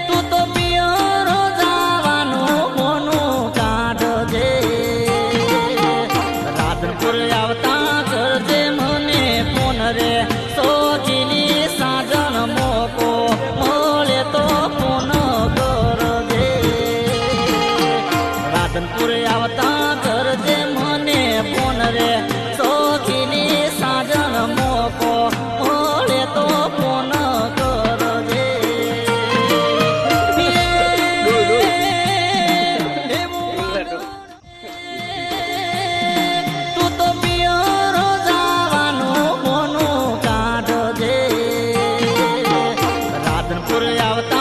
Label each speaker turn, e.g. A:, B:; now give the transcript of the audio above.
A: તું તો પિયરો જવાનું મોનું કાઢજે રાધનપુર આવતા કરજે મને ફોન રે સોજીની સાજણ મોકો મળે તો ફોન કરજે રાધનપુર આવતા કરજે મને ફોન રે સોજીની સાજણ મોકો મળે તો ફોન કરજે તું તો પિયરો જવાનું મોનું કાઢજે રાધનપુર આવતા